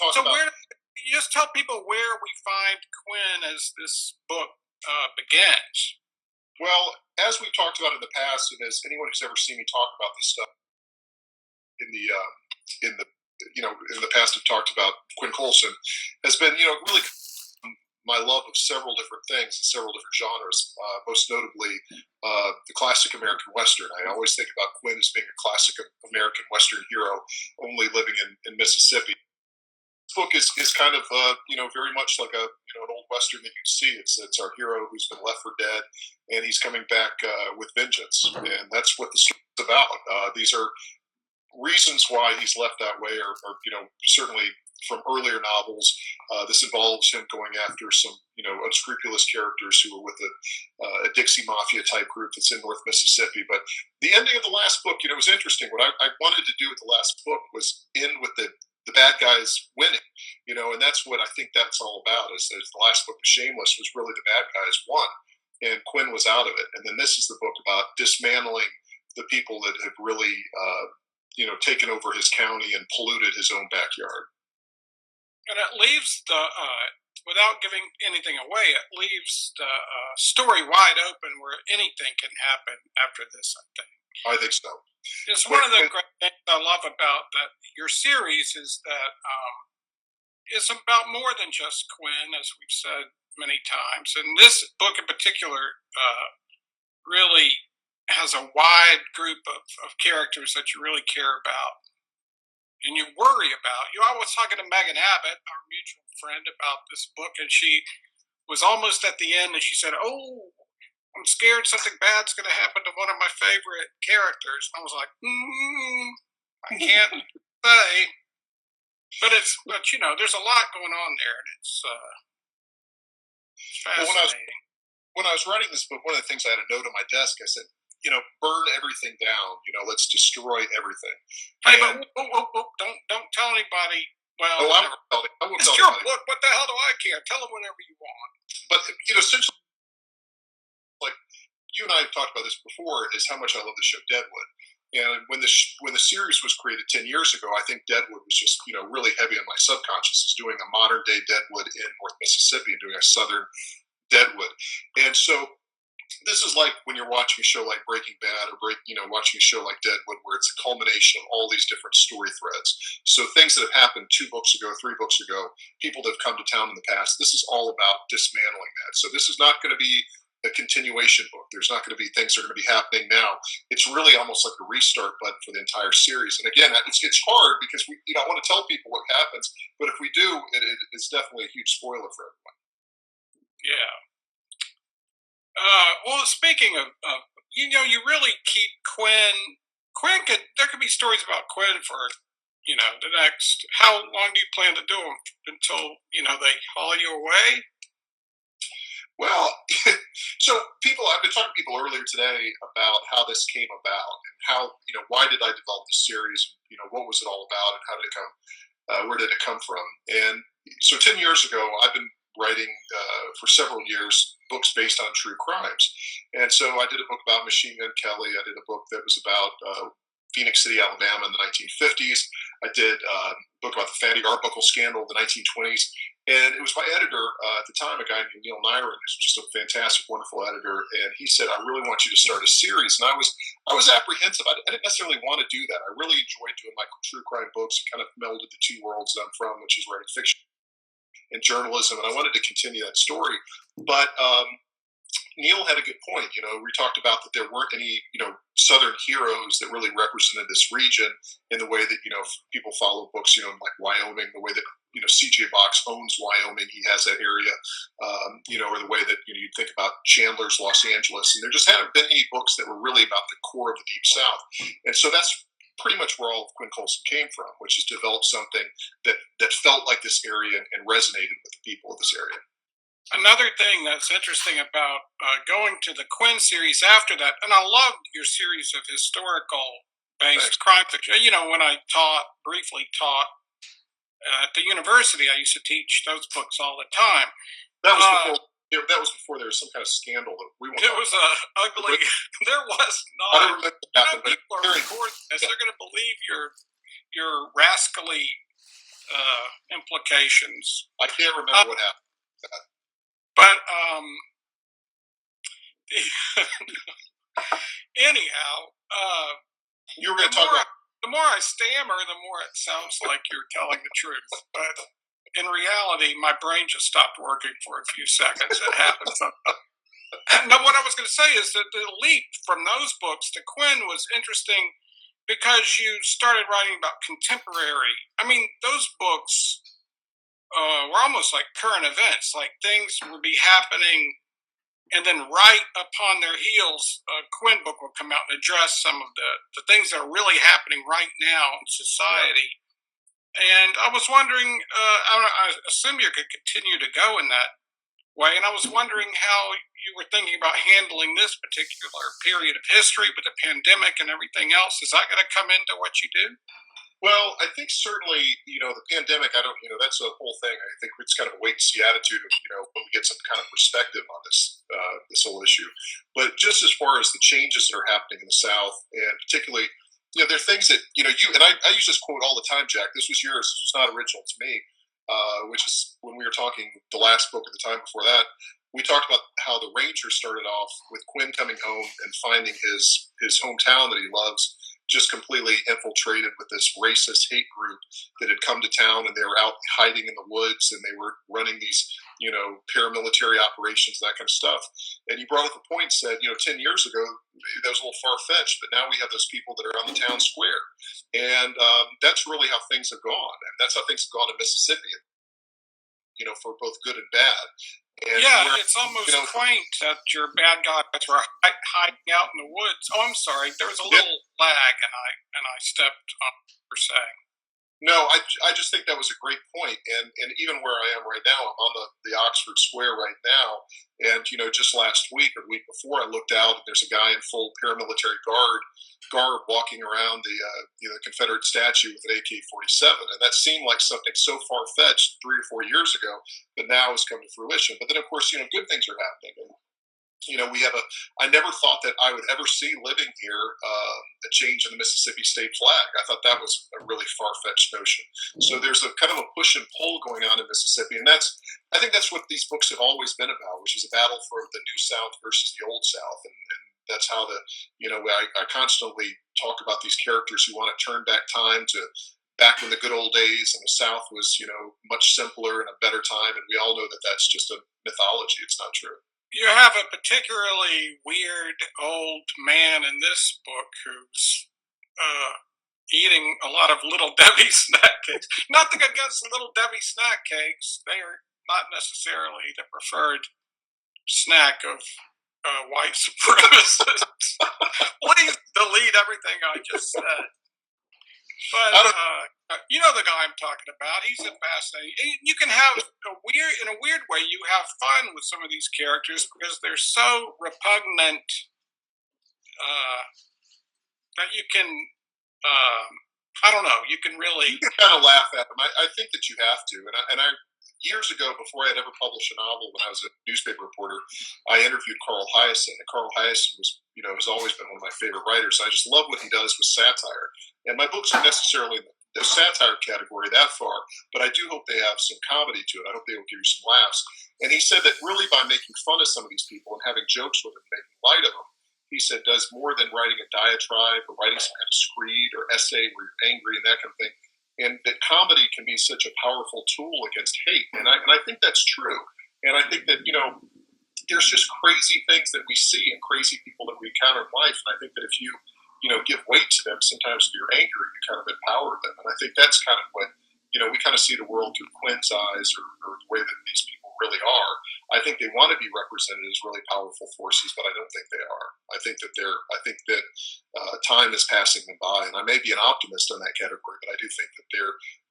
talk So about. you just tell people where we find Quinn as this book begins. Well, as we've talked about in the past, and as anyone who's ever seen me talk about this stuff in the in the past have talked about Quinn Coulson, has been really my love of several different things and several different genres, most notably the classic American Western. I always think about Quinn as being a classic American Western hero, only living in Mississippi. This book is kind of very much like an old Western that you'd see. It's our hero who's been left for dead, and he's coming back with vengeance, and that's what the story's about. These are reasons why he's left that way, or certainly from earlier novels. This involves him going after some unscrupulous characters who were with a Dixie Mafia type group that's in North Mississippi. But the ending of the last book, was interesting. What I wanted to do with the last book was end with the bad guys winning, and that's what I think that's all about. Is the last book, The Shameless, was really the bad guys won, and Quinn was out of it. And then this is the book about dismantling the people that have really taken over his county and polluted his own backyard. And it leaves without giving anything away, it leaves the story wide open where anything can happen after this, I think. I think so. It's one of the great things I love about your series is that it's about more than just Quinn, as we've said many times. And this book in particular really has a wide group of characters that you really care about and you worry about. I was talking to Megan Abbott, our mutual friend, about this book, and she was almost at the end, and she said, "Oh, I'm scared something bad's going to happen to one of my favorite characters." I was like, I can't say. But there's a lot going on there, and it's fascinating. When I was writing this book, one of the things I had a note on my desk, I said, burn everything down. Let's destroy everything. Hey, but don't tell anybody. Well, I won't tell anybody. It's your book. What the hell do I care? Tell them whatever you want. But essentially, like you and I have talked about this before, is how much I love the show Deadwood. And when the series was created 10 years ago, I think Deadwood was just really heavy on my subconscious, is doing a modern day Deadwood in North Mississippi and doing a southern Deadwood. And so this is like when you're watching a show like Breaking Bad or watching a show like Deadwood, where it's a culmination of all these different story threads. So things that have happened 2 books ago, 3 books ago, people that have come to town in the past, this is all about dismantling that. So this is not going to be a continuation book. There's not going to be things that are going to be happening now. It's really almost like a restart button for the entire series. And again, it's hard because I want to tell people what happens, but if we do, it's definitely a huge spoiler for everyone. Yeah. Well, speaking of, you really keep Quinn. There could be stories about Quinn for, the next. How long do you plan to do them until they haul you away? Well, so I've been talking to people earlier today about how this came about and how why did I develop this series? What was it all about and how did it come? Where did it come from? And so 10 years ago, I've been writing for several years books based on true crimes. And so I did a book about Machine Gun Kelly. I did a book that was about Phoenix City, Alabama in the 1950s. I did a book about the Fatty Arbuckle scandal in the 1920s. And it was my editor at the time, a guy named Neil Nyron, who's just a fantastic, wonderful editor. And he said, "I really want you to start a series." And I was apprehensive. I didn't necessarily want to do that. I really enjoyed doing my true crime books. It kind of melded the two worlds that I'm from, which is writing fiction and journalism, and I wanted to continue that story. But Neil had a good point. We talked about that there weren't any, Southern heroes that really represented this region in the way that, people follow books, like Wyoming, the way that, C.J. Box owns Wyoming. He has that area, or the way that, you'd think about Chandler's Los Angeles. And there just haven't been any books that were really about the core of the Deep South. And so that's pretty much where all of Quinn Coulson came from, which is develop something that felt like this area and resonated with the people of this area. Another thing that's interesting about going to the Quinn series after that, and I loved your series of historical-based crime fiction. When I briefly taught at the university, I used to teach those books all the time. That was before there was some kind of scandal that we went. It was ugly. There was not. I don't remember what happened, but people are recording this. They're going to believe your rascally implications. I can't remember what happened. But anyhow, you were going to talk about. The more I stammer, the more it sounds like you're telling the truth. But in reality, my brain just stopped working for a few seconds. It happens. Now, what I was going to say is that the leap from those books to Quinn was interesting because you started writing about contemporary. I mean, those books were almost like current events, like things would be happening, and then right upon their heels, a Quinn book will come out and address some of the things that are really happening right now in society. And I was wondering, I assume you could continue to go in that way, and I was wondering how you were thinking about handling this particular period of history with the pandemic and everything else. Is that going to come into what you do? Well, I think certainly, the pandemic, that's a whole thing. I think it's kind of a wait and see attitude of, when we get some kind of perspective on this whole issue. But just as far as the changes that are happening in the South, and particularly, there are things that, you and I use this quote all the time, Jack. This was yours. It's not original to me, which is when we were talking the last book at the time before that. We talked about how the Rangers started off with Quinn coming home and finding his hometown that he loves just completely infiltrated with this racist hate group that had come to town, and they were out hiding in the woods, and they were running these, paramilitary operations, that kind of stuff. And you brought up a point, said, 10 years ago, that was a little far-fetched, but now we have those people that are on the town square. And that's really how things have gone. And that's how things have gone in Mississippi, for both good and bad. And yeah, it's almost quaint that your bad guys were hiding out in the woods. Oh, I'm sorry. There was a little lag, and I stepped on what you were saying. No, I just think that was a great point. And even where I am right now, I'm on the Oxford Square right now. And, just last week or the week before, I looked out and there's a guy in full paramilitary garb walking around the Confederate statue with an AK-47. And that seemed like something so far-fetched 3 or 4 years ago, but now has come to fruition. But then, of course, good things are happening. And, I never thought that I would ever see living here a change in the Mississippi state flag. I thought that was a really far-fetched notion. So there's a kind of a push and pull going on in Mississippi, and I think that's what these books have always been about, which is a battle for the New South versus the Old South, and that's how I constantly talk about these characters who want to turn back time to back when the good old days and the South was, much simpler and a better time, and we all know that that's just a mythology. It's not true. You have a particularly weird old man in this book who's eating a lot of Little Debbie snack cakes. Nothing against Little Debbie snack cakes. They are not necessarily the preferred snack of white supremacists. Please delete everything I just said. But you know the guy I'm talking about. He's a fascinating. You can have in a weird way. You have fun with some of these characters because they're so repugnant that you can. I don't know. You can really kind of laugh at them. I think that you have to. And I years ago, before I had ever published a novel, when I was a newspaper reporter, I interviewed Carl Hiaasen, and Carl Hiaasen was, has always been one of my favorite writers. I just love what he does with satire. And my books aren't necessarily in the satire category that far, but I do hope they have some comedy to it. I hope they will give you some laughs. And he said that really by making fun of some of these people and having jokes with them, making light of them, he said does more than writing a diatribe or writing some kind of screed or essay where you're angry and that kind of thing. And that comedy can be such a powerful tool against hate. And I think that's true. And I think that, there's just crazy things that we see and crazy people that we encounter in life. And I think that if you give weight to them, sometimes if you're angry, you kind of empower them. And I think that's kind of what, we kind of see the world through Quinn's eyes or the way that these people really are. I think they want to be represented as really powerful forces, but I don't think they are. I think that time is passing them by, and I may be an optimist in that category, but I do think that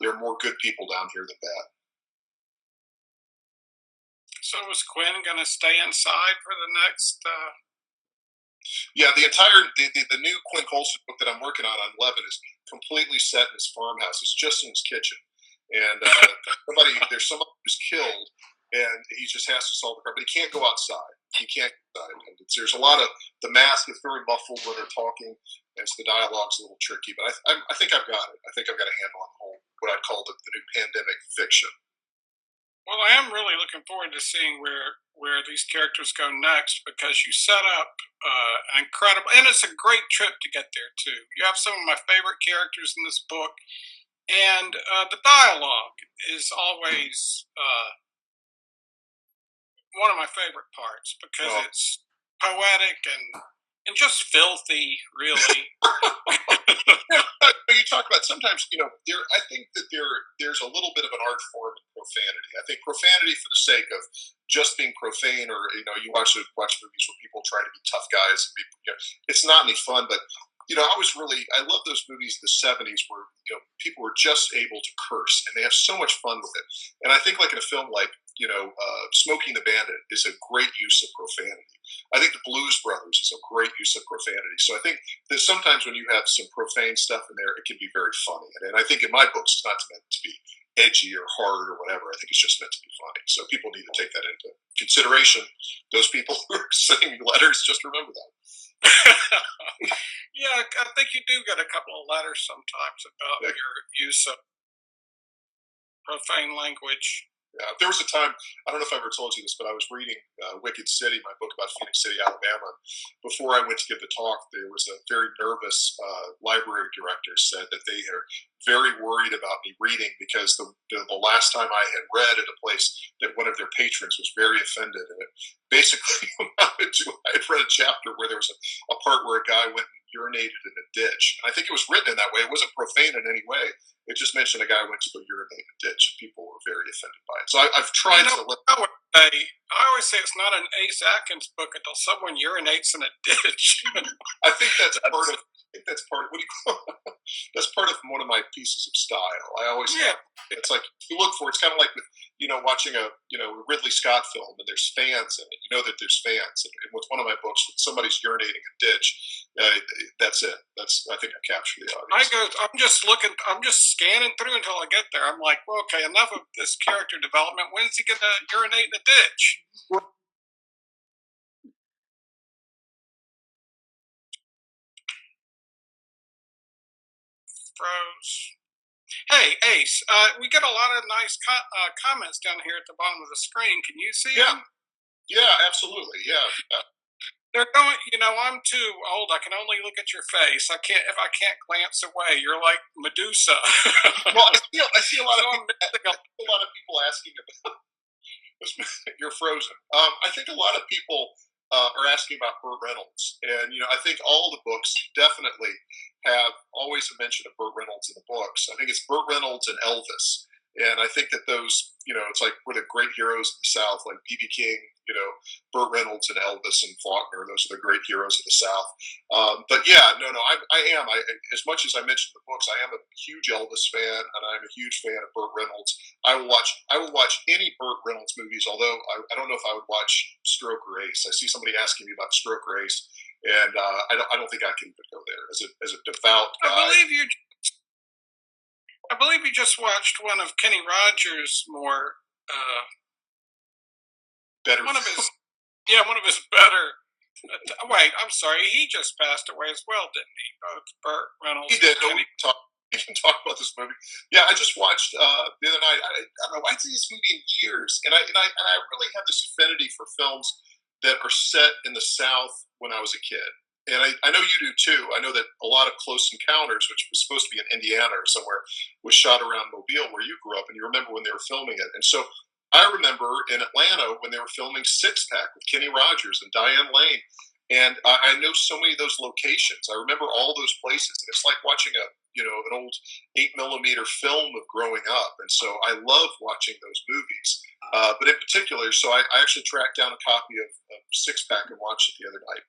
there are more good people down here than bad. So is Quinn going to stay inside for the next? Yeah, the new Quinn Colson book that I'm working on 11 is completely set in his farmhouse. It's just in his kitchen, and there's someone who's killed, and he just has to solve the problem. But he can't go outside. He can't go outside. There's a lot of the mask is very muffled when they're talking, and so the dialogue's a little tricky. But I think I've got it. I think I've got a handle on the whole what I'd call the new pandemic fiction. Well, I am really looking forward to seeing where these characters go next because you set up an incredible, and it's a great trip to get there too. You have some of my favorite characters in this book, and the dialogue is always one of my favorite parts because Well, it's poetic and just filthy, really. but you talk about sometimes, I think that there's a little bit of an art form in profanity. I think profanity for the sake of just being profane, or you watch movies where people try to be tough guys and be, it's not any fun. But I love those movies in the '70s where people were just able to curse and they have so much fun with it. And I think like in a film like Smoking the Bandit is a great use of profanity. I think the Blues Brothers is a great use of profanity. So I think that sometimes when you have some profane stuff in there, it can be very funny. And I think in my books, it's not meant to be edgy or hard or whatever. I think it's just meant to be funny. So people need to take that into consideration. Those people who are sending letters, just remember that. Yeah, I think you do get a couple of letters sometimes about Yeah. your use of profane language. Yeah, there was a time, I don't know if I ever told you this, but I was reading Wicked City, my book about Phoenix City, Alabama. Before I went to give the talk, there was a very nervous library director said that they are very worried about me reading because the last time I had read at a place that one of their patrons was very offended. And it basically amounted to, I had read a chapter where there was a part where a guy went and urinated in a ditch. And I think it was written in that way. It wasn't profane in any way. It just mentioned a guy went to go urinate in a ditch, and people were very offended by it. So I've tried to let. I always say it's not an Ace Atkins book until someone urinates in a ditch. I think that's part of. I think that's part of. What do you call it? That's part of one of my pieces of style. I always. Yeah. It's like you look for. It's kind of like with watching a Ridley Scott film, and there's fans in it. You know that there's fans, and with one of my books, when somebody's urinating in a ditch, that's it. I think I captured the audience. I'm just looking. I'm just scanning through until I get there. I'm like, well, okay, enough of this character development. When's he gonna urinate in a ditch? Froze. Hey, Ace, we get a lot of nice comments down here at the bottom of the screen. Can you see them? Yeah, absolutely. Yeah. They're going. I'm too old. I can only look at your face. If I can't glance away. You're like Medusa. Well, I see a lot of people asking about. You're frozen. I think a lot of people are asking about Burt Reynolds, and I think all the books definitely have always a mention of Burt Reynolds in the books. I think it's Burt Reynolds and Elvis, and I think that those, it's like we're the great heroes of the South, like B.B. King, Burt Reynolds and Elvis and Faulkner. Those are the great heroes of the South. But yeah, no, I am. As much as I mentioned the books, I am a huge Elvis fan, and I'm a huge fan of Burt Reynolds. I will watch any Burt Reynolds movies. Although I don't know if I would watch Stroke or Ace. I see somebody asking me about Stroke or Ace, and I don't think I can even go there as a devout guy. I believe you just watched one of Kenny Rogers' more. Better. One of his better. Wait, I'm sorry. He just passed away as well, didn't he? Both Burt Reynolds. He did. We can talk about this movie. Yeah, I just watched the other night. I don't know. I haven't seen this movie in years, and I really have this affinity for films that are set in the South when I was a kid. And I know you do too. I know that a lot of Close Encounters, which was supposed to be in Indiana or somewhere, was shot around Mobile, where you grew up, and you remember when they were filming it. And so I remember in Atlanta when they were filming Six Pack with Kenny Rogers and Diane Lane. And I know so many of those locations. I remember all those places. And it's like watching an old 8mm film of growing up. And so I love watching those movies. But in particular, so I actually tracked down a copy of Six Pack and watched it the other night.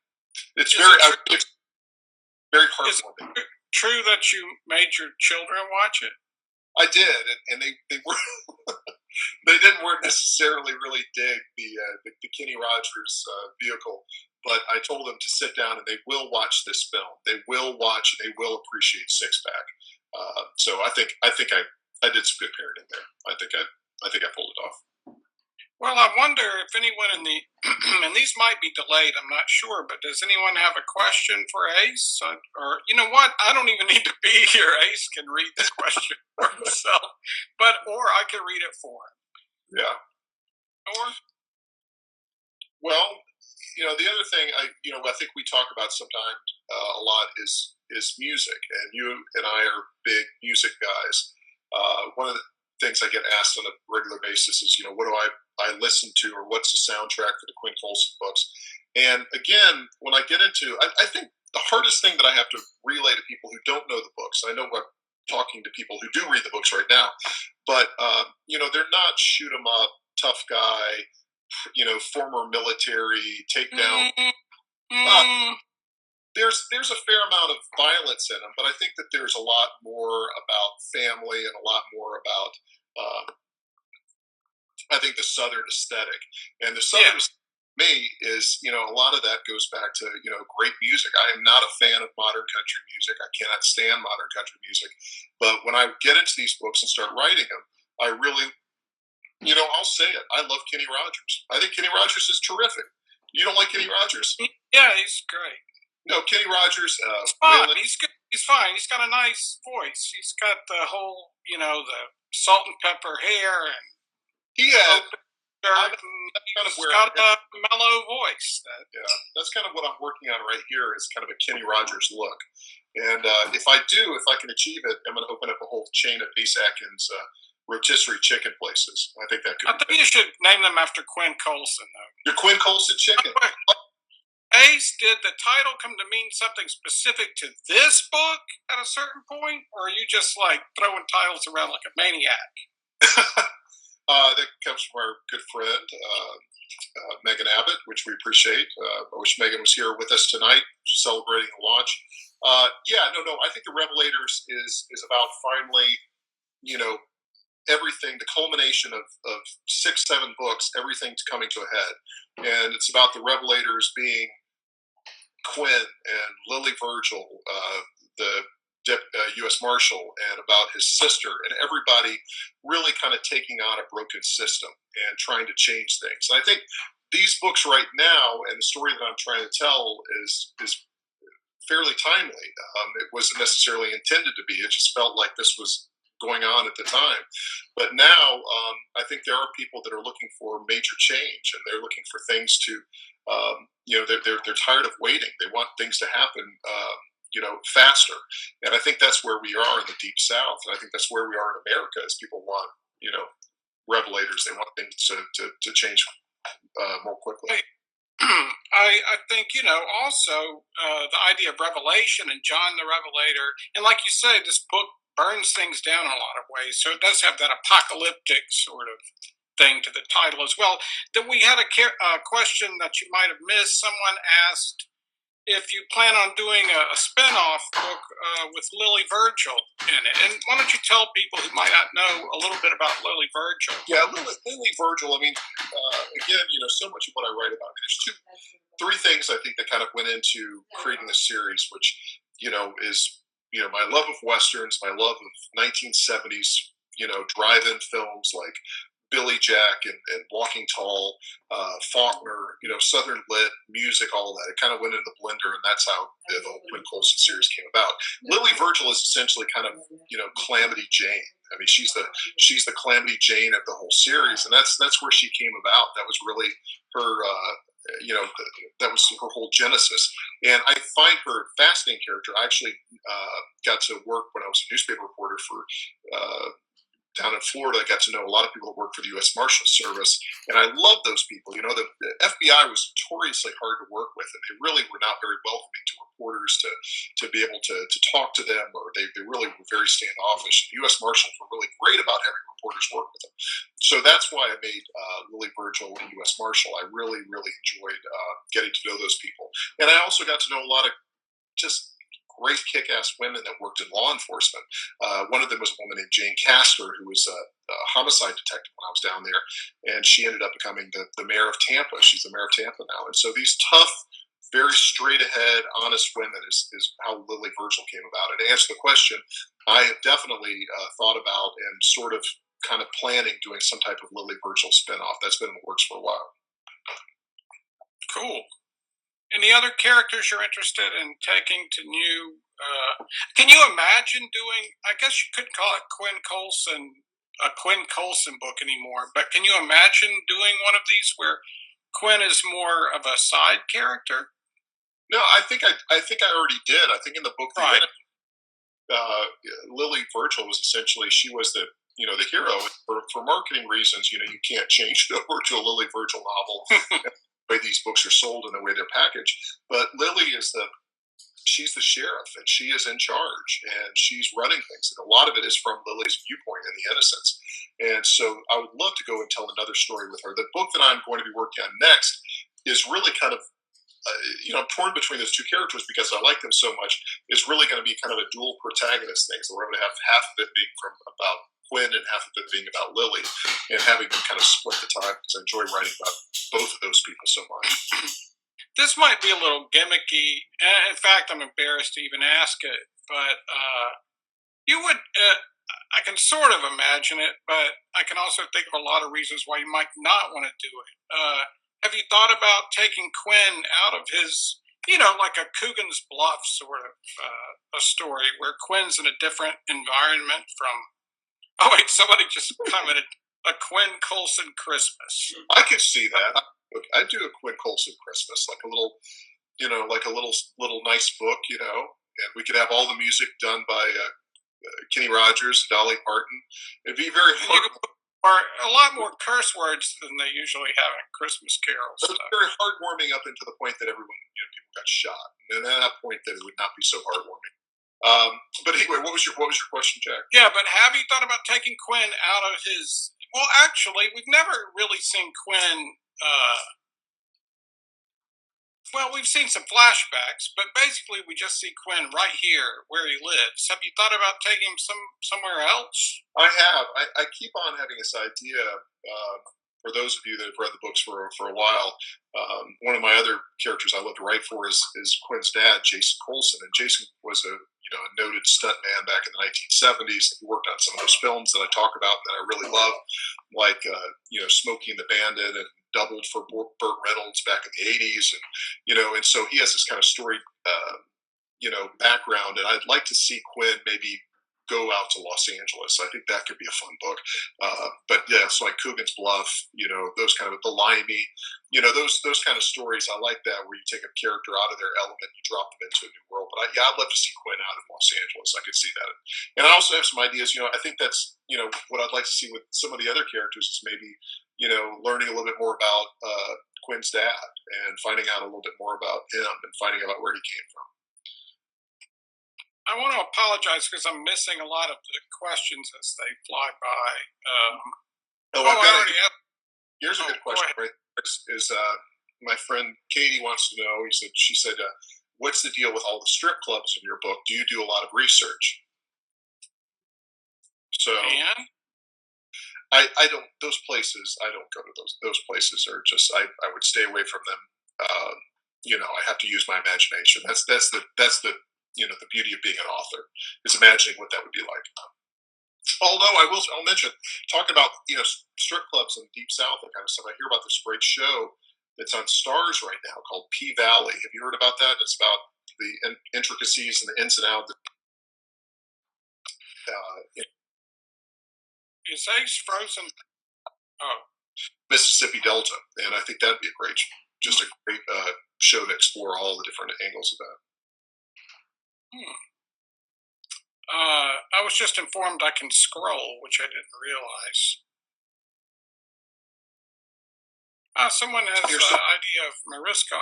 It's very heartwarming. Is it true that you made your children watch it? I did, and they were weren't necessarily really dig the Kenny Rogers vehicle, but I told them to sit down and they will watch this film. They will watch and they will appreciate Six Pack. So I think I did some good parenting there. I think I pulled it off. Well, I wonder if anyone in the, and these might be delayed, I'm not sure, but does anyone have a question for Ace? Or, you know what? I don't even need to be here. Ace can read the question for himself, or I can read it for him. Yeah. Or, Well, the other thing I think we talk about sometimes a lot is music, and you and I are big music guys. One of the things I get asked on a regular basis is, what do I listen to, or what's the soundtrack for the Quinn Colson books? And again, when I get into, I think the hardest thing that I have to relay to people who don't know the books, I know I'm talking to people who do read the books right now, but they're not shoot 'em up, tough guy, former military takedown. Uh, mm, there's a fair amount of violence in them, but I think that there's a lot more about family and a lot more about I think the Southern aesthetic. And the yeah, Southern me is a lot of that goes back to great music. I am not a fan of modern country music. I cannot stand modern country music, but when I get into these books and start writing them, I really I'll say it. I love Kenny Rogers. I think Kenny Rogers is terrific. You don't like Kenny Rogers? yeah, he's great. No, Kenny Rogers. He's fine. He's good. He's fine. He's got a nice voice. He's got the whole, the salt and pepper hair and He had. shirt, and Kind of he's where got a mellow voice. yeah, that's kind of what I'm working on right here. Is kind of a Kenny Rogers look. And if I can achieve it, I'm going to open up a whole chain of Ace Atkins rotisserie chicken places. I think that could. I think you should name them after Quinn Colson, though. Your Quinn Colson chicken. Ace, did the title come to mean something specific to this book at a certain point, or are you just like throwing titles around like a maniac? That comes from our good friend Megan Abbott, which we appreciate. I wish Megan was here with us tonight, celebrating the launch. No. I think the Revelators is about finally, everything, the culmination of 6-7 books, everything's coming to a head, and it's about the Revelators being Quinn and Lily Virgil, the U.S. Marshal, and about his sister, and everybody really kind of taking on a broken system and trying to change things. And I think these books right now, and the story that I'm trying to tell is fairly timely. It wasn't necessarily intended to be. It just felt like this was going on at the time. But now, I think there are people that are looking for major change, and they're looking for things to, they're tired of waiting. They want things to happen, faster. And I think that's where we are in the Deep South. And I think that's where we are in America, is people want, revelators. They want things to change more quickly. I think, also the idea of revelation and John the Revelator, and like you say, this book burns things down in a lot of ways. So it does have that apocalyptic sort of thing to the title as well. Then we had a question that you might have missed. Someone asked if you plan on doing a spin-off book with Lily Virgil in it. And why don't you tell people who might not know a little bit about Lily Virgil? Yeah, Lily Virgil, again, so much of what I write about, there's three things I think that kind of went into creating the series, which, is, my love of Westerns, my love of 1970s, drive-in films like Billy Jack and Walking Tall, Faulkner, Southern Lit, music, all of that. It kind of went in the blender, and that's how the whole Quinn Colson series came about. Lily Virgil is essentially kind of, Calamity Jane. I mean, she's the Calamity Jane of the whole series, and that's where she came about. That was really her, that was her whole genesis. And I find her a fascinating character. I actually got to work when I was a newspaper reporter for down in Florida. I got to know a lot of people that work for the U.S. Marshal Service, and I love those people. The FBI was notoriously hard to work with, and they really were not very welcoming to reporters to be able to talk to them, or they really were very standoffish. The U.S. Marshals were really great about having reporters work with them. So that's why I made Lily Virgil a U.S. Marshal. I really, really enjoyed getting to know those people, and I also got to know a lot of just great kick-ass women that worked in law enforcement. One of them was a woman named Jane Castor, who was a homicide detective when I was down there, and she ended up becoming the mayor of Tampa. She's the mayor of Tampa now. And so these tough, very straight-ahead, honest women is how Lily Virgil came about. And to answer the question, I have definitely thought about and sort of kind of planning doing some type of Lily Virgil spinoff. That's been in the works for a while. Cool. Any other characters you're interested in taking to new? Can you imagine doing? I guess you couldn't call it a Quinn Coulson book anymore, but can you imagine doing one of these where Quinn is more of a side character? No, I think I already did. I think in the book, Right. Lily Virgil was essentially, she was the, the hero. For marketing reasons, you can't change it over to a Lily Virgil novel. The way these books are sold and the way they're packaged. But Lily is she's the sheriff, and she is in charge, and she's running things, and a lot of it is from Lily's viewpoint and the innocence. And so I would love to go and tell another story with her. The book that I'm going to be working on next is really kind of I'm torn between those two characters because I like them so much. It's really going to be kind of a dual protagonist thing. So we're going to have half of it being about Quinn and half of it being about Lily, and having them kind of split the time because I enjoy writing about both of those people so much. This might be a little gimmicky. In fact, I'm embarrassed to even ask it, but you would. I can sort of imagine it, but I can also think of a lot of reasons why you might not want to do it. Have you thought about taking Quinn out of his, like a Coogan's Bluff sort of a story where Quinn's in a different environment from? Oh wait, somebody just commented a Quinn Coulson Christmas. I could see that. I'd do a Quinn Coulson Christmas, like a little, like a little nice book, and we could have all the music done by Kenny Rogers, Dolly Parton. It'd be very hard. Or a lot more curse words than they usually have in Christmas carols. So it's very heartwarming up into the point that everyone, people got shot, and at that point, that it would not be so heartwarming. But anyway, what was your question, Jack? Yeah, but have you thought about taking Quinn out of his? Well, actually, we've never really seen Quinn. Well, we've seen some flashbacks, but basically, we just see Quinn right here where he lives. Have you thought about taking him somewhere else? I have. I keep on having this idea. For those of you that have read the books for a while, one of my other characters I love to write for is Quinn's dad, Jason Coulson, and Jason was a noted stuntman back in the 1970s. He worked on some of those films that I talk about that I really love, like Smokey and the Bandit, and doubled for Burt Reynolds back in the 80s, and so he has this kind of story, background, and I'd like to see Quinn maybe go out to Los Angeles. I think that could be a fun book. But yeah, it's like Coogan's Bluff, those kind of, the Limey, those kind of stories. I like that, where you take a character out of their element, you drop them into a new world. But I'd love to see Quinn out in Los Angeles. I could see that. And I also have some ideas, I think that's, what I'd like to see with some of the other characters is maybe, learning a little bit more about Quinn's dad, and finding out a little bit more about him, and finding out where he came from. I want to apologize because I'm missing a lot of the questions as they fly by. Here's a good question. Right, is my friend Katie wants to know. She said, "What's the deal with all the strip clubs in your book? Do you do a lot of research?" So, and I don't. Those places, I don't go to those. Those places are just. I would stay away from them. I have to use my imagination. That's the the beauty of being an author, is imagining what that would be like. Although I'll mention, talking about strip clubs in the Deep South, that kind of stuff. I hear about this great show that's on Stars right now called P Valley. Have you heard about that? It's about the intricacies and the ins and outs. You say frozen. Oh, Mississippi Delta, and I think that'd be just a great show to explore all the different angles of that. I was just informed I can scroll, which I didn't realize. Someone has an idea of Mariska.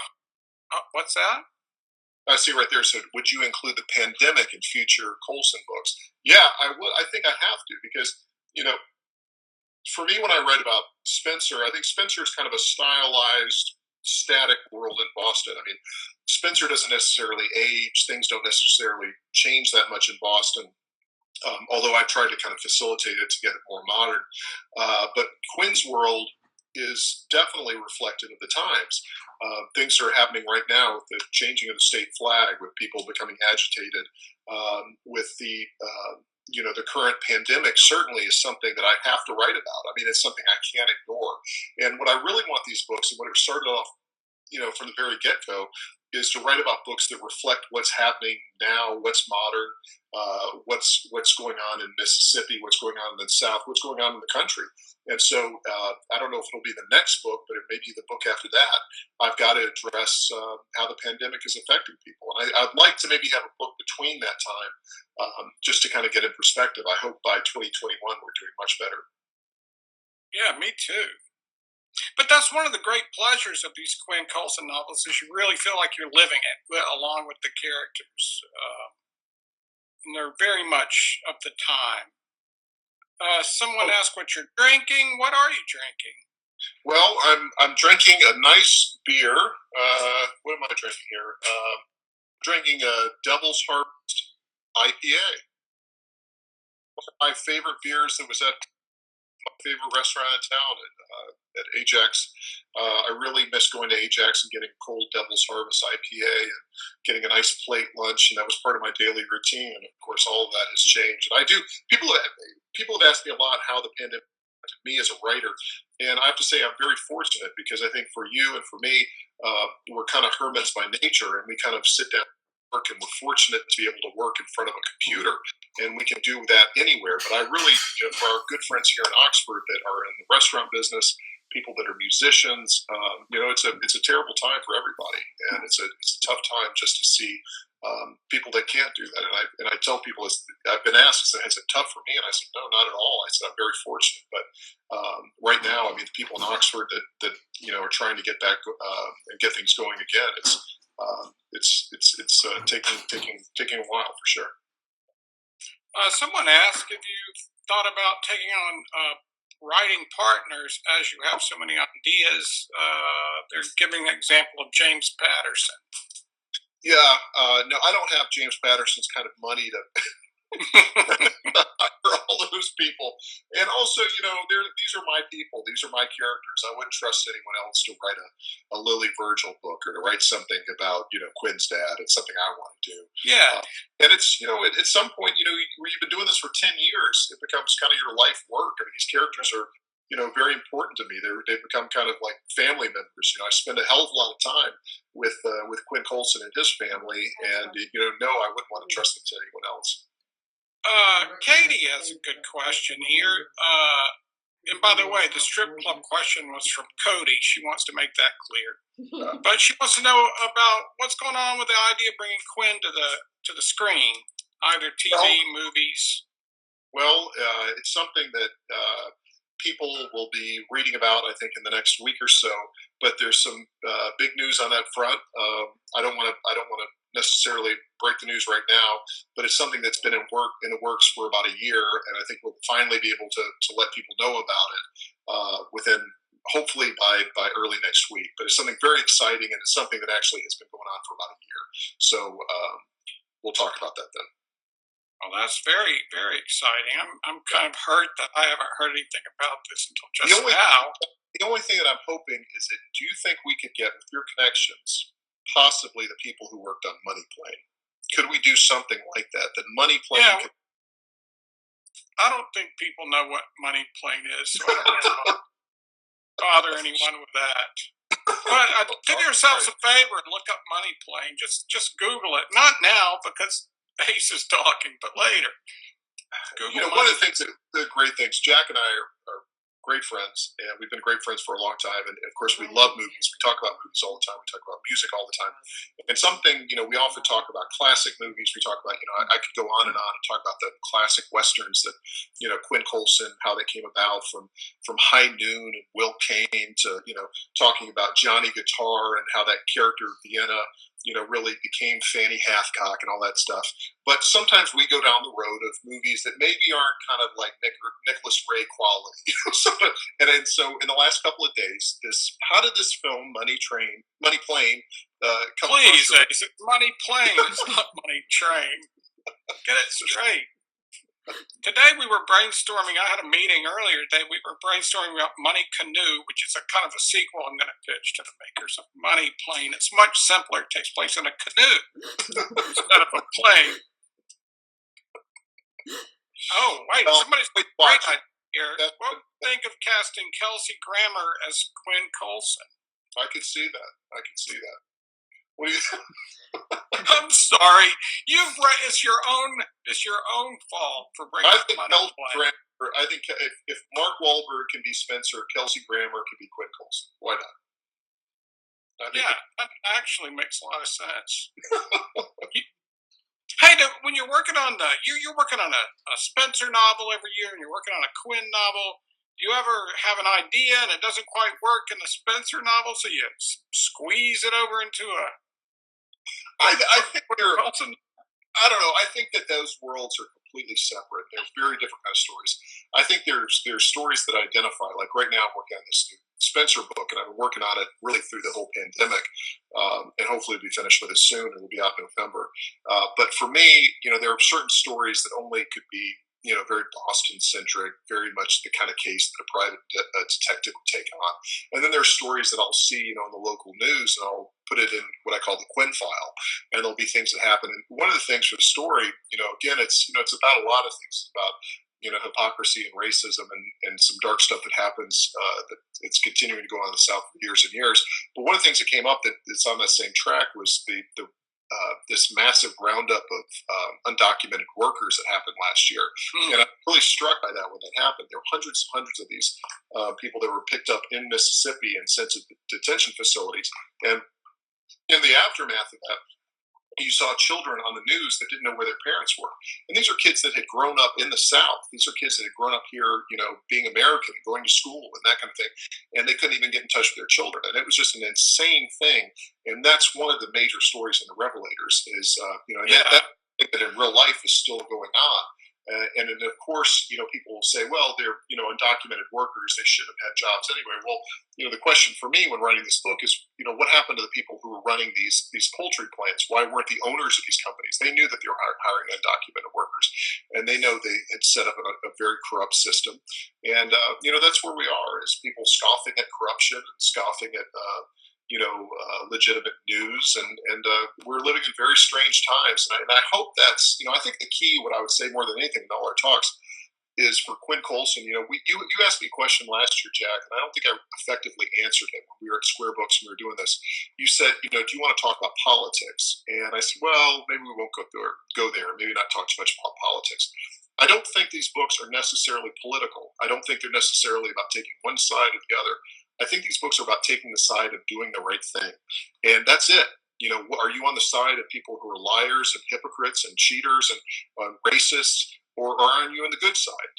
What's that? I see right there. So, would you include the pandemic in future Coulson books? Yeah, I would. I think I have to, because for me, when I read about Spencer, I think Spencer is kind of a stylized, static world in Boston. I mean, Spencer doesn't necessarily age. Things don't necessarily change that much in Boston. Although I've tried to kind of facilitate it to get it more modern. But Quinn's world is definitely reflective of the times. Things are happening right now with the changing of the state flag, with people becoming agitated, with the the current pandemic certainly is something that I have to write about. I mean, it's something I can't ignore. And what I really want these books, and what it started off, from the very get go, is to write about books that reflect what's happening now, what's modern, what's going on in Mississippi, what's going on in the South, what's going on in the country. And so I don't know if it'll be the next book, but it may be the book after that. I've got to address how the pandemic is affecting people. And I'd like to maybe have a book between that time, just to kind of get in perspective. I hope by 2021 we're doing much better. Yeah, me too. But that's one of the great pleasures of these Quinn Coulson novels is you really feel like you're living it along with the characters. And they're very much of the time. Someone asked what you're drinking. What are you drinking? Well, I'm drinking a nice beer. What am I drinking here? Drinking a Devil's Harvest IPA. One of my favorite beers that was at my favorite restaurant in town at Ajax. I really miss going to Ajax and getting cold Devil's Harvest IPA and getting a nice plate lunch, and that was part of my daily routine. And of course, all of that has changed. And I do. People have asked me a lot how the pandemic affected me as a writer, and I have to say I'm very fortunate because I think for you and for me, we're kind of hermits by nature, and we kind of sit down and work, and we're fortunate to be able to work in front of a computer, and we can do that anywhere. But I really, for our good friends here in Oxford that are in the restaurant business, people that are musicians, it's a terrible time for everybody, and it's a tough time just to see people that can't do that. And I tell people, I've been asked, is it tough for me? And I said, no, not at all. I said, I'm very fortunate. But right now, I mean, the people in Oxford that are trying to get back and get things going again, it's taking a while for sure. Someone asked if you thought about taking on writing partners as you have so many ideas. They're giving an example of James Patterson. Yeah, no, I don't have James Patterson's kind of money to for all those people. And also, these are my people. These are my characters. I wouldn't trust anyone else to write a Lily Virgil book or to write something about, Quinn's dad. It's something I want to do. Yeah. And it's, at some point, where you've been doing this for 10 years, it becomes kind of your life work. I mean, these characters are, very important to me. They've become kind of like family members. I spend a hell of a lot of time with Quinn Coulson and his family, and no, I wouldn't want to trust them to anyone else. Katie has a good question here. And by the way, the strip club question was from Cody. She wants to make that clear. But she wants to know about what's going on with the idea of bringing Quinn to the screen, either TV, movies. Well, it's something that people will be reading about, I think, in the next week or so. But there's some big news on that front. I don't want to necessarily break the news right now, but it's something that's been in the works for about a year, and I think we'll finally be able to let people know about it within, hopefully by early next week. But it's something very exciting, and it's something that actually has been going on for about a year. So we'll talk about that then. Well, that's very, very exciting. I'm kind of hurt that I haven't heard anything about this until just now. The only thing that I'm hoping is that, do you think we could get, with your connections, possibly the people who worked on Money Plane? Could we do something like that? That Money Plane? Yeah, I don't think people know what Money Plane is, so I don't want to bother anyone with that. But do yourselves a favor and look up Money Plane. Just Google it. Not now because Ace is talking, but later. Google one of the great things, Jack and I are great friends, and we've been great friends for a long time. And of course, we love movies. We talk about movies all the time. We talk about music all the time. And something, we often talk about classic movies. We talk about, I could go on and talk about the classic westerns that, Quinn Coulson, how they came about from High Noon and Will Kane to, talking about Johnny Guitar and how that character Vienna, really became Fanny Halfcock and all that stuff. But sometimes we go down the road of movies that maybe aren't kind of like Nicholas Ray quality. And so in the last couple of days, how did this film, Money Plane, come Please, Ace, it's Money Plane. It's not Money Train. Get it straight. Today we were brainstorming. I had a meeting earlier today. We were brainstorming about Money Canoe, which is a kind of a sequel I'm going to pitch to the makers of Money Plane. It's much simpler. It takes place in a canoe instead of a plane. Oh, wait, Well, somebody's wait, great watch it. idea here. That, What would you think of casting Kelsey Grammer as Quinn Coulson? I could see that. I could see that. What do you? I'm sorry. It's your own fault for bringing I him think on the Kelsey play. Grammer. I think if Mark Wahlberg can be Spencer, Kelsey Grammer can be Quinn Coulson. Why not? Yeah, that actually makes a lot of sense. Hey, when you're working on you're working on a Spencer novel every year, and you're working on a Quinn novel. Do you ever have an idea and it doesn't quite work in the Spencer novel, so you squeeze it over into a I think they're. Coulson? I don't know. I think that those worlds are completely separate. They're very different kind of stories. I think there's stories that identify. Like right now, I'm working on this new Spencer book, and I've been working on it really through the whole pandemic, and hopefully we'll be finished with it soon, and we'll be out in November. But for me, there are certain stories that only could be very Boston centric, very much the kind of case that a private detective would take on. And then there's stories that I'll see, in the local news, and I'll put it in what I call the Quinn file, and there'll be things that happen. And one of the things for the story, again, it's about a lot of things. It's about hypocrisy and racism and some dark stuff that happens that it's continuing to go on in the South for years and years. But one of the things that came up that's on that same track was the this massive roundup of undocumented workers that happened last year. And I'm really struck by that when that happened. There were hundreds and hundreds of these people that were picked up in Mississippi and sent to detention facilities. And in the aftermath of that, you saw children on the news that didn't know where their parents were. And these are kids that had grown up in the South. These are kids that had grown up here, being American, going to school and that kind of thing. And they couldn't even get in touch with their children. And it was just an insane thing. And that's one of the major stories in The Revelators is, that in real life is still going on. And then, of course, people will say, well, they're, undocumented workers. They should have had jobs anyway. Well, the question for me when writing this book is, what happened to the people who were running these poultry plants? Why weren't the owners of these companies? They knew that they were hiring undocumented workers, and they know they had set up a very corrupt system. And, that's where we are, is people scoffing at corruption and scoffing at, legitimate news, and we're living in very strange times. And I hope that's, I think the key, what I would say more than anything in all our talks, is for Quinn Coulson. You asked me a question last year, Jack, and I don't think I effectively answered it when we were at Square Books and we were doing this. You said, do you want to talk about politics? And I said, well, maybe we won't go there. Maybe not talk too much about politics. I don't think these books are necessarily political. I don't think they're necessarily about taking one side or the other. I think these books are about taking the side of doing the right thing. And that's it. Are you on the side of people who are liars and hypocrites and cheaters and racists, or are you on the good side?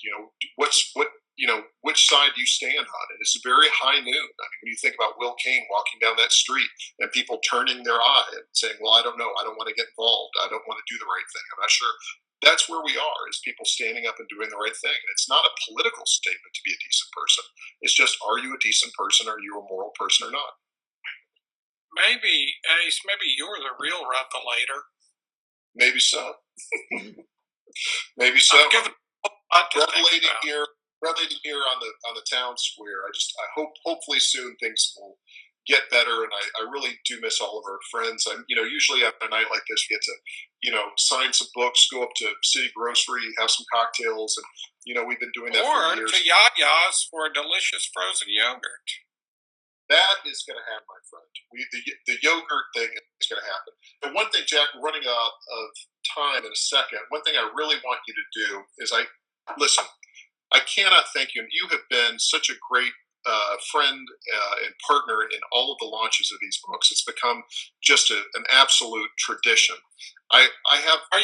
Which side do you stand on? And it's very high noon. I mean, when you think about Will Kane walking down that street and people turning their eye and saying, well, I don't know. I don't want to get involved. I don't want to do the right thing. I'm not sure. That's where we are, is people standing up and doing the right thing. And it's not a political statement to be a decent person. It's just, are you a decent person? Are you a moral person or not? Maybe, Ace, maybe you're the real revelator. Maybe so. Maybe so. Revelating here on the town square. I hope hopefully soon things will get better, and I really do miss all of our friends. Usually after a night like this, we get to sign some books, go up to City Grocery, have some cocktails, and we've been doing that for years. Or to Yaya's for a delicious frozen yogurt. That is going to happen, my friend. The yogurt thing is going to happen. But one thing, Jack, running out of time in a second, one thing I really want you to do is listen, I cannot thank you. And you have been such a great friend and partner in all of the launches of these books. It's become just an absolute tradition. I have. Are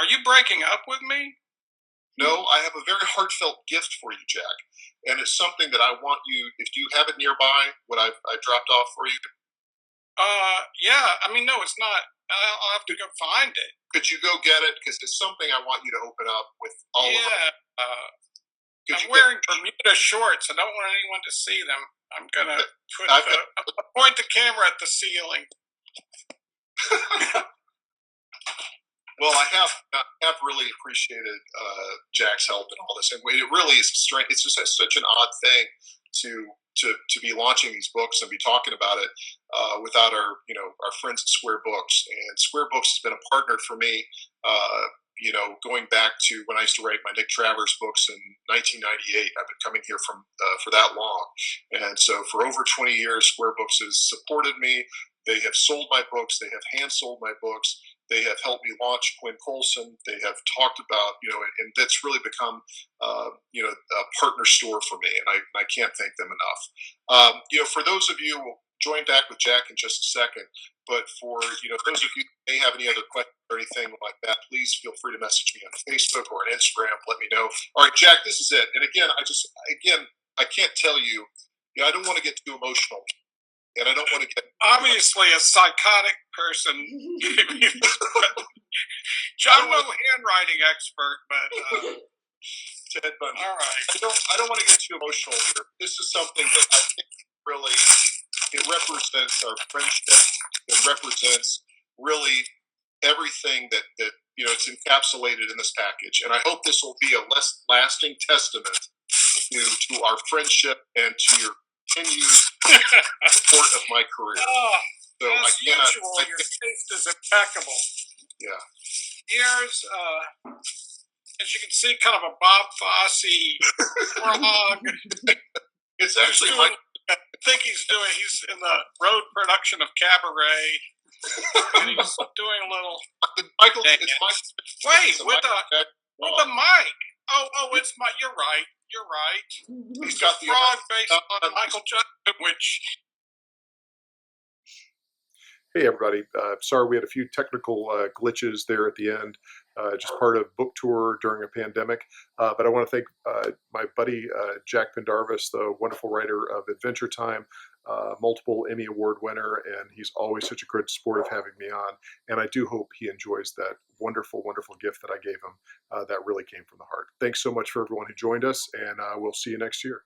you breaking up with me? No, I have a very heartfelt gift for you, Jack. And it's something that I want you, if you have it nearby, what I dropped off for you. Yeah. I mean, no, it's not. I'll have to go find it. Could you go get it? Because it's something I want you to open up with all of us. I'm wearing Bermuda shorts. I don't want anyone to see them. I'm going to point the camera at the ceiling. Well, I have really appreciated Jack's help in all this, and it really is a strength. It's just such an odd thing to be launching these books and be talking about it without our friends at Square Books. And Square Books has been a partner for me, going back to when I used to write my Nick Travers books in 1998. I've been coming here for that long, and so for over 20 years, Square Books has supported me. They have sold my books. They have hand sold my books. They have helped me launch Quinn Colson. They have talked about, and that's really become, a partner store for me, and I can't thank them enough. For those of you, we'll join back with Jack in just a second. But for those of you who may have any other questions or anything like that, please feel free to message me on Facebook or on Instagram. Let me know. All right, Jack, this is it. And again, I can't tell you. I don't want to get too emotional, and I don't want to get obviously a psychotic person. I'm no handwriting expert, but Ted Bundy. All right. I don't want to get too emotional here. This is something that I think really it represents our friendship. It represents really everything that it's encapsulated in this package. And I hope this will be a less lasting testament to our friendship and to your continued support of my career. So as usual, your taste is impeccable. Yeah. Here's, as you can see, kind of a Bob Fosse frog. It's actually I think he's in the road production of Cabaret. And he's doing a little. Michael, wait, with the mic. Oh, it's my. You're right. He's got the frog based on Michael Jackson, which. Hey, everybody. Sorry we had a few technical glitches there at the end, just part of book tour during a pandemic. But I want to thank my buddy, Jack Pendarvis, the wonderful writer of Adventure Time, multiple Emmy Award winner, and he's always such a great sport of having me on. And I do hope he enjoys that wonderful, wonderful gift that I gave him that really came from the heart. Thanks so much for everyone who joined us, and we'll see you next year.